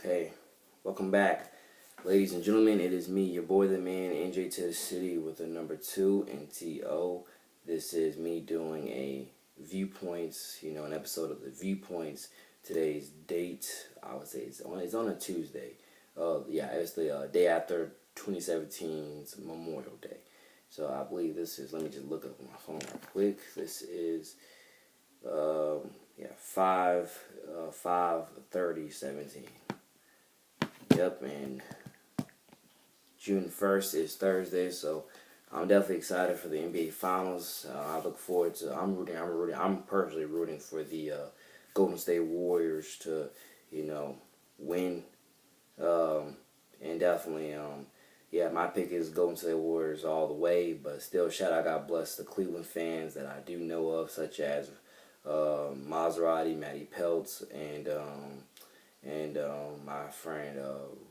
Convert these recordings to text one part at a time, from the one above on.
Okay, welcome back, ladies and gentlemen. It is me, your boy, the man, NJ to the city with a number 2 and TO. This is me doing a Viewpoints, an episode of the Viewpoints. Today's date, I would say it's on a Tuesday. It's the day after 2017's Memorial Day. So I believe this is. Let me just look up on my phone real quick. This is 5/30/17. Yep, and June 1st is Thursday, so I'm definitely excited for the NBA Finals. I look forward to. I'm personally rooting for the Golden State Warriors to, win. And definitely, my pick is Golden State Warriors all the way. But still, shout out, God bless the Cleveland fans that I do know of, such as Maserati, Matty Peltz, and my friend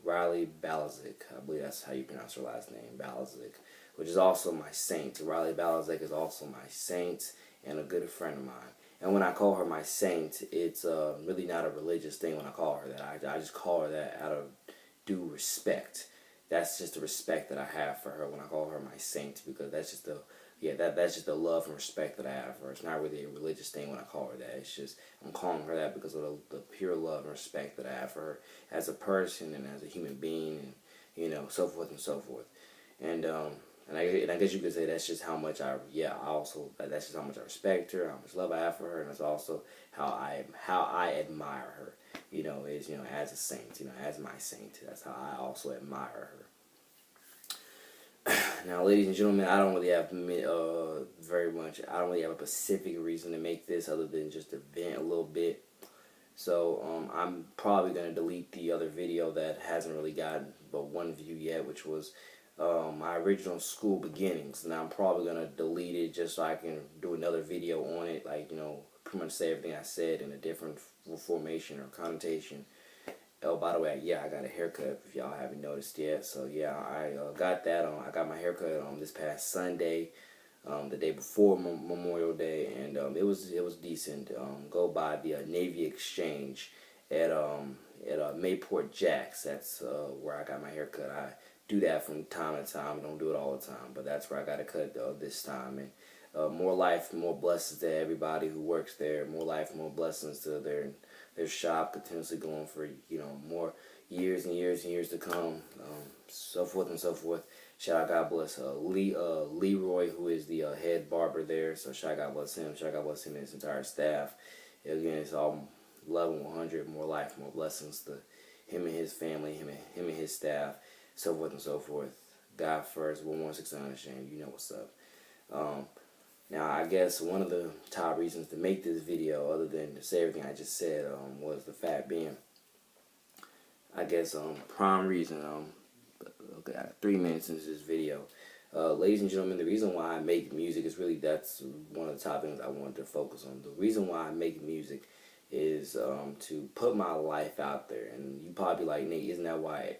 Riley Balazic. I believe that's how you pronounce her last name, Balazic, which is also my saint. Riley Balazic is also my saint and a good friend of mine. And when I call her my saint, it's really not a religious thing when I call her that. I just call her that out of due respect. That's just the respect that I have for her when I call her my saint, because that's just that's just the love and respect that I have for her. It's not really a religious thing when I call her that. It's just I'm calling her that because of the pure love and respect that I have for her as a person and as a human being, and so forth and so forth. And I guess you could say that's just how much that's just how much I respect her, how much love I have for her, and that's also how I admire her. As a saint, as my saint. That's how I also admire her. Now, ladies and gentlemen, I don't really have very much. I don't really have a specific reason to make this other than just to vent a little bit. So I'm probably gonna delete the other video that hasn't really gotten but one view yet, which was my original school beginnings. And I'm probably gonna delete it just so I can do another video on it, pretty much say everything I said in a different formation or connotation. Oh, by the way, I got a haircut if y'all haven't noticed yet. So I got that on. I got my haircut on this past Sunday, the day before Memorial Day, and it was decent. Go by the Navy Exchange at Mayport Jacks. That's where I got my haircut. I do that from time to time. I don't do it all the time, but that's where I got a cut this time. And more life, more blessings to everybody who works there. More life, more blessings to their shop, continuously going for more years and years and years to come, so forth and so forth. Shout out, God bless Leroy, who is the head barber there. So shout out, God bless him. Shout out, God bless him and his entire staff. Again, it's all love and 100, more life, more blessings to him and his family, him and his staff, so forth and so forth. God first, 116 unashamed. You know what's up. Now, I guess one of the top reasons to make this video, other than to say everything I just said, was the fact being, I guess, prime reason, okay, I got 3 minutes into this video. Ladies and gentlemen, the reason why I make music is really, that's one of the top things I wanted to focus on. The reason why I make music is to put my life out there. And you probably be like, Nate, isn't that why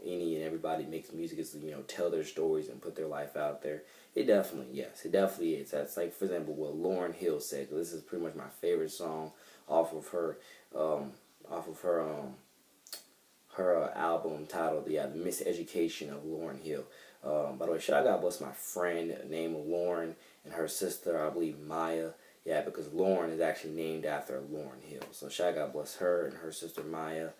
any and everybody makes music, is to tell their stories and put their life out there? It definitely is. That's like, for example, what Lauryn Hill said, 'cause this is pretty much my favorite song off of her album titled The Miseducation of Lauryn Hill. By the way, should I God bless my friend named Lauren and her sister, I believe Maya. Yeah, because Lauren is actually named after Lauryn Hill. So shout out, God bless her and her sister Maya.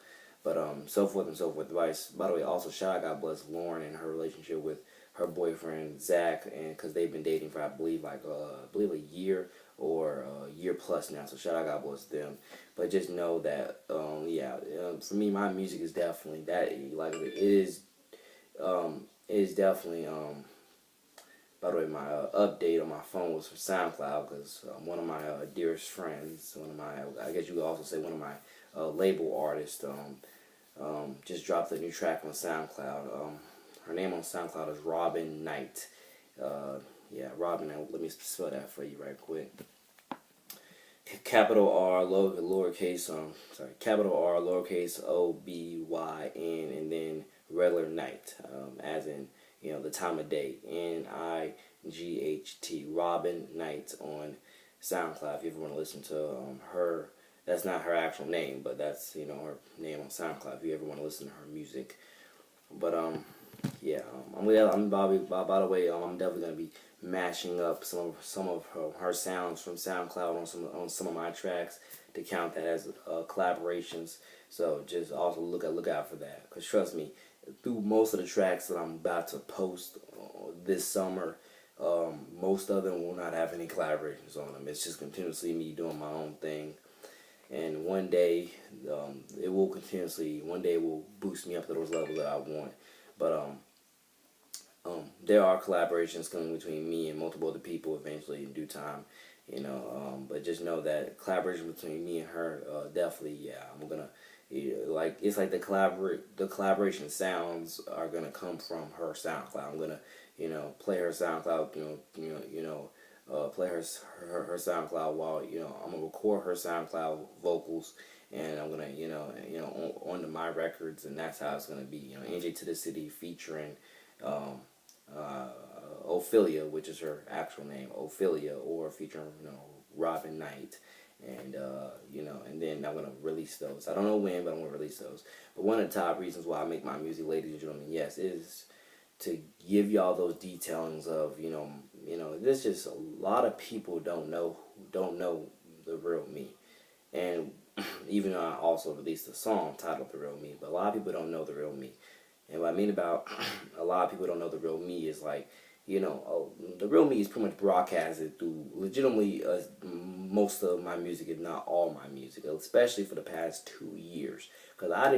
But so forth and so forth. By the way, also shout out, God bless Lauren and her relationship with her boyfriend Zach, and because they've been dating for I believe a year or a year plus now. So shout out, God bless them. But just know that for me, my music is definitely that. Like it is definitely By the way, my update on my phone was for SoundCloud, because one of my dearest friends, I guess you could also say one of my label artists, just dropped a new track on SoundCloud. Her name on SoundCloud is Robin Knight. Robin Knight. Let me spell that for you right quick. Capital R, lowercase OBYN, and then regular night, as in the time of day. NIGHT. Robin Knight on SoundCloud. If you ever want to listen to her That's not her actual name, but that's, you know, her name on SoundCloud if you ever want to listen to her music. But yeah, by the way, I'm definitely gonna be mashing up some of her sounds from SoundCloud on some of my tracks to count that as collaborations. So just also look out for that, cause trust me, through most of the tracks that I'm about to post this summer, most of them will not have any collaborations on them. It's just continuously me doing my own thing. And one day, one day it will boost me up to those levels that I want. But there are collaborations coming between me and multiple other people eventually in due time, you know. But just know that collaboration between me and her, definitely, yeah, I'm gonna, like, it's like the collaboration sounds are gonna come from her SoundCloud. I'm gonna, you know, play her SoundCloud, play her SoundCloud while, you know, I'm gonna record her SoundCloud vocals, and I'm gonna, onto my records, and that's how it's gonna be. You know, NJ to the City featuring Ophelia, which is her actual name, Ophelia, or featuring, you know, Robin Knight. And and then I'm gonna release those. I don't know when, but I'm gonna release those. But one of the top reasons why I make my music, ladies and gentlemen, yes, is to give y'all those detailings of, there's just a lot of people don't know the real me. And even though I also released a song titled The Real Me, but a lot of people don't know the real me. And what I mean about a lot of people don't know the real me is like, the real me is pretty much broadcasted through legitimately most of my music, if not all my music, especially for the past 2 years. Because I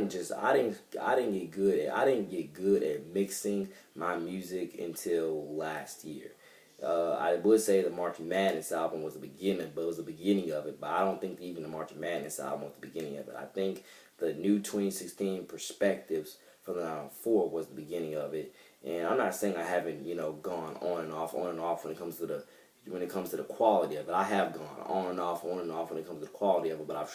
didn't get good at mixing my music until last year. I would say the March Madness album was the beginning, but it was the beginning of it. But I don't think even the March Madness album was the beginning of it. I think the new 2016 Perspectives from the 4 was the beginning of it. And I'm not saying I haven't, gone on and off when it comes to the quality of it. I have gone on and off when it comes to the quality of it. But I've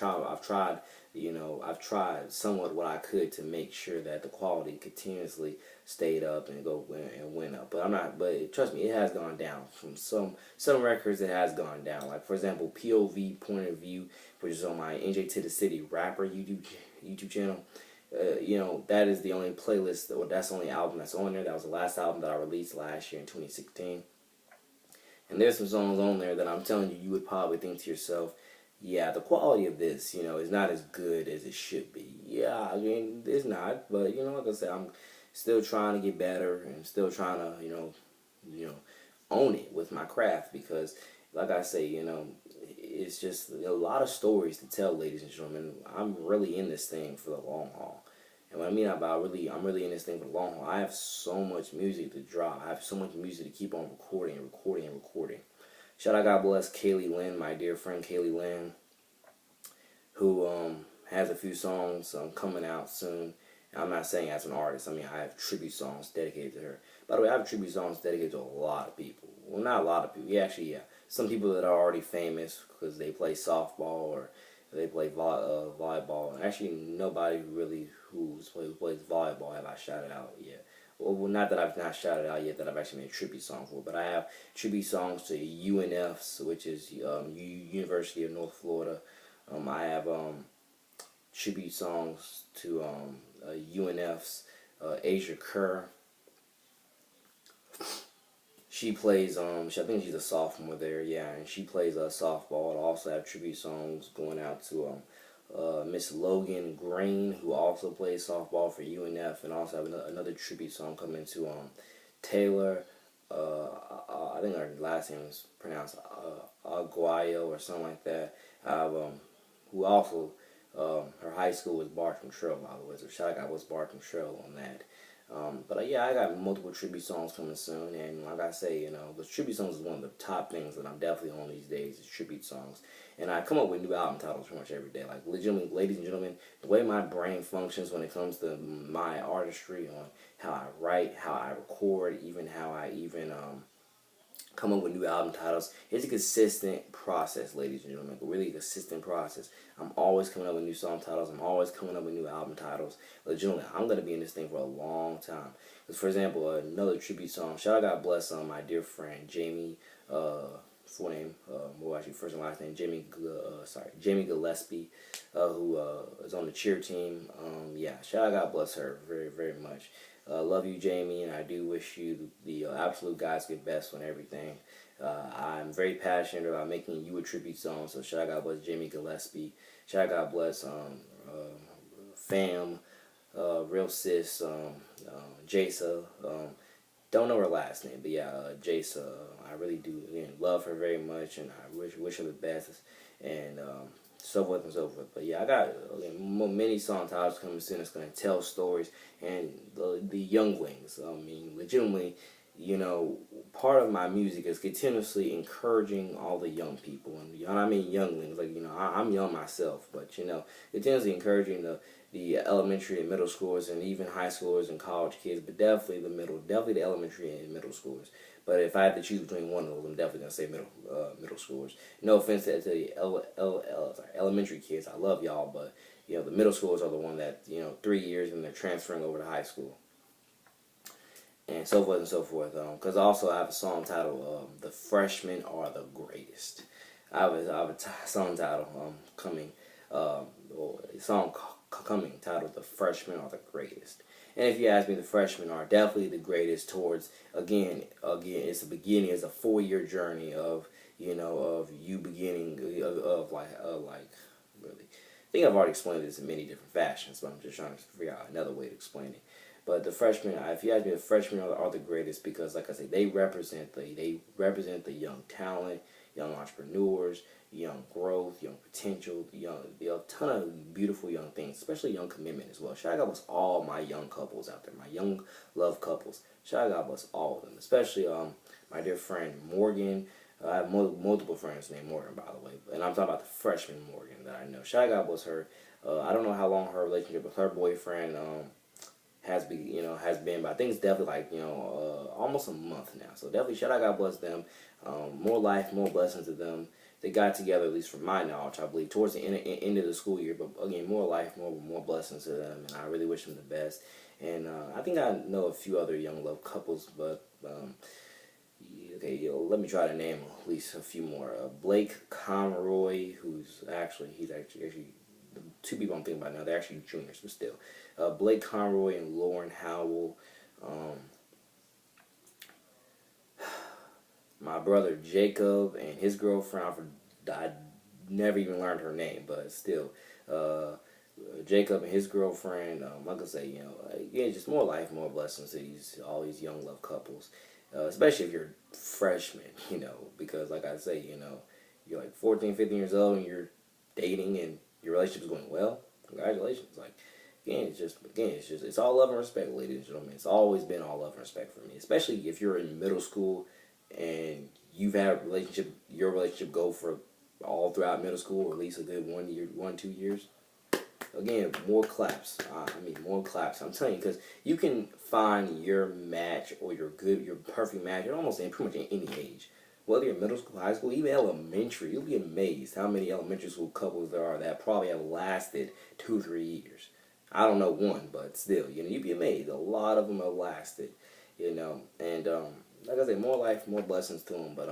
tried somewhat what I could to make sure that the quality continuously stayed up and went up. But trust me, it has gone down. From some records, it has gone down. Like, for example, POV, Point of View, which is on my NJ to the City rapper YouTube channel. That is the only playlist, or that's the only album that's on there. That was the last album that I released last year in 2016. And there's some songs on there that I'm telling you, you would probably think to yourself, yeah, the quality of this, is not as good as it should be. Yeah, I mean, it's not. But, like I said, I'm still trying to get better and still trying to, own it with my craft. Because, like I say, it's just a lot of stories to tell, ladies and gentlemen. I'm really in this thing for the long haul. And what I mean about I'm really in this thing for the long haul. I have so much music to drop. I have so much music to keep on recording and recording and recording. Shout out, God bless, Kaylee Lynn, my dear friend Kaylee Lynn, who has a few songs coming out soon. I'm not saying as an artist. I mean, I have tribute songs dedicated to her. By the way, I have tribute songs dedicated to a lot of people. Well, not a lot of people. Yeah, actually, yeah. Some people that are already famous because they play softball or they play volleyball. Actually, nobody really who plays volleyball have I shouted out yet. Well, not that I've not shouted out yet that I've actually made a tribute song for, but I have tribute songs to UNFs, which is University of North Florida. I have tribute songs to UNFs, Asia Kerr. She plays, I think she's a sophomore there, yeah, and she plays softball. I also have tribute songs going out to Miss Logan Green, who also plays softball for UNF, and also have another tribute song coming to Taylor. I think her last name is pronounced Aguayo or something like that. Who also her high school was Bartram Trail, by the way. So shout out was Bartram Trail on that. But yeah, I got multiple tribute songs coming soon, and like I say, the tribute songs is one of the top things that I'm definitely on these days is tribute songs. And I come up with new album titles pretty much every day. Like, legitimately, ladies and gentlemen, the way my brain functions when it comes to my artistry, on how I write, how I record, even how I come up with new album titles. It's a consistent process, ladies and gentlemen. A really consistent process. I'm always coming up with new song titles. I'm always coming up with new album titles. Legitimately, I'm going to be in this thing for a long time. Because, for example, another tribute song. Shout out, God bless my dear friend, Jamie full name, well actually first and last name, Jamie Gillespie, who is on the cheer team. Yeah, shout out, God bless her very, very much. Love you, Jamie, and I do wish you the absolute God's good best on everything. I'm very passionate about making you a tribute song, so shout out, God bless Jamie Gillespie. Shout out, God bless fam, real sis, Jasa. Don't know her last name, but yeah, Jasa. I really do love her very much, and I wish her the best, and so forth and so forth. But yeah, I got many song titles coming soon that's gonna tell stories, and the Younglings. I mean, legitimately, part of my music is continuously encouraging all the young people, and I mean younglings. Like I'm young myself, but continuously encouraging the elementary and middle schoolers, and even high schoolers and college kids, but definitely the elementary and middle schoolers. But if I had to choose between one of those, I'm definitely gonna say middle schoolers. No offense to the elementary kids, I love y'all, but the middle schoolers are the one that 3 years and they're transferring over to high school, and so forth and so forth. Because also I have a song titled "The Freshmen Are the Greatest." I have a song title coming, a song coming titled "The Freshmen Are the Greatest." And if you ask me, the freshmen are definitely the greatest towards, again, it's a beginning, it's a 4-year journey of you beginning, really. I think I've already explained this in many different fashions, but I'm just trying to figure out another way to explain it. But the freshmen, if you ask me, the freshmen are the greatest because, like I say, they represent the young talent, young entrepreneurs, young growth, young potential, a ton of beautiful young things, especially young commitment as well. Shout out bless all my young couples out there, my young love couples. Shout out bless all of them, especially my dear friend Morgan. I have multiple friends named Morgan, by the way, and I'm talking about the freshman Morgan that I know. Shout out bless her. I don't know how long her relationship with her boyfriend has been, but I think it's definitely almost a month now. So definitely shout out, God bless them. More life, more blessings to them. They got together, at least from my knowledge, I believe, towards the end of the school year. But again, more life, more blessings to them, and I really wish them the best. And I think I know a few other young love couples, but okay, let me try to name at least a few more. Blake Conroy, he's actually the two people I'm thinking about now. They're actually juniors, but still. Blake Conroy and Lauren Howell. My brother Jacob and his girlfriend, I never even learned her name, but still. Jacob and his girlfriend, like I say, just more life, more blessings to all these young love couples. Especially if you're freshmen, because like I say, you're like 14, 15 years old and you're dating and your relationship is going well. Congratulations. It's all love and respect, ladies and gentlemen. It's always been all love and respect for me, especially if you're in middle school and you've had your relationship go for all throughout middle school, or at least a good 2 years. Again, more claps. More claps. I'm telling you, because you can find your match or your perfect match at almost pretty much any age. Whether you're middle school, high school, even elementary, you'll be amazed how many elementary school couples there are that probably have lasted 2-3 years. I don't know one, but still, you'd be amazed. A lot of them have lasted, and like I say, more life, more blessings to them. But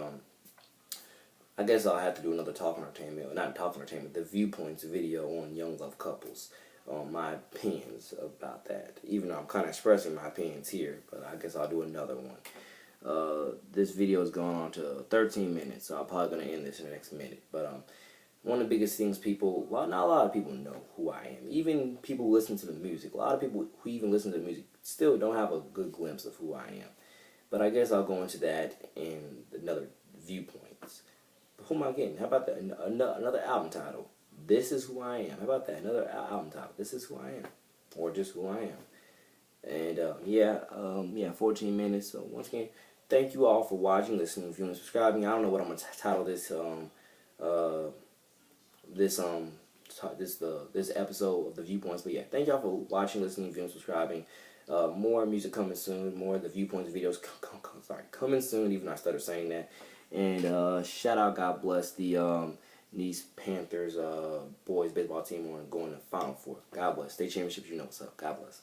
I guess I'll have to do another the Viewpoints video on young love couples, my opinions about that. Even though I'm kind of expressing my opinions here, but I guess I'll do another one. This video is going on to 13 minutes, so I'm probably going to end this in the next minute. But one of the biggest things not a lot of people know who I am. Even people who listen to the music, a lot of people who even listen to the music still don't have a good glimpse of who I am. But I guess I'll go into that in another Viewpoints. But who am I getting? How about that? Another album title. This is who I am. How about that? Another album title. This is who I am. Or just who I am. And 14 minutes. So once again, thank you all for watching, listening, viewing, subscribing. I don't know what I'm gonna title this this episode of the Viewpoints, but yeah, thank y'all for watching, listening, viewing, subscribing. More music coming soon. More of the Viewpoints videos coming soon. Even though I started saying that. And shout out, God bless the Nice Panthers boys baseball team on going to Final Four. God bless. State championships, you know what's up. God bless.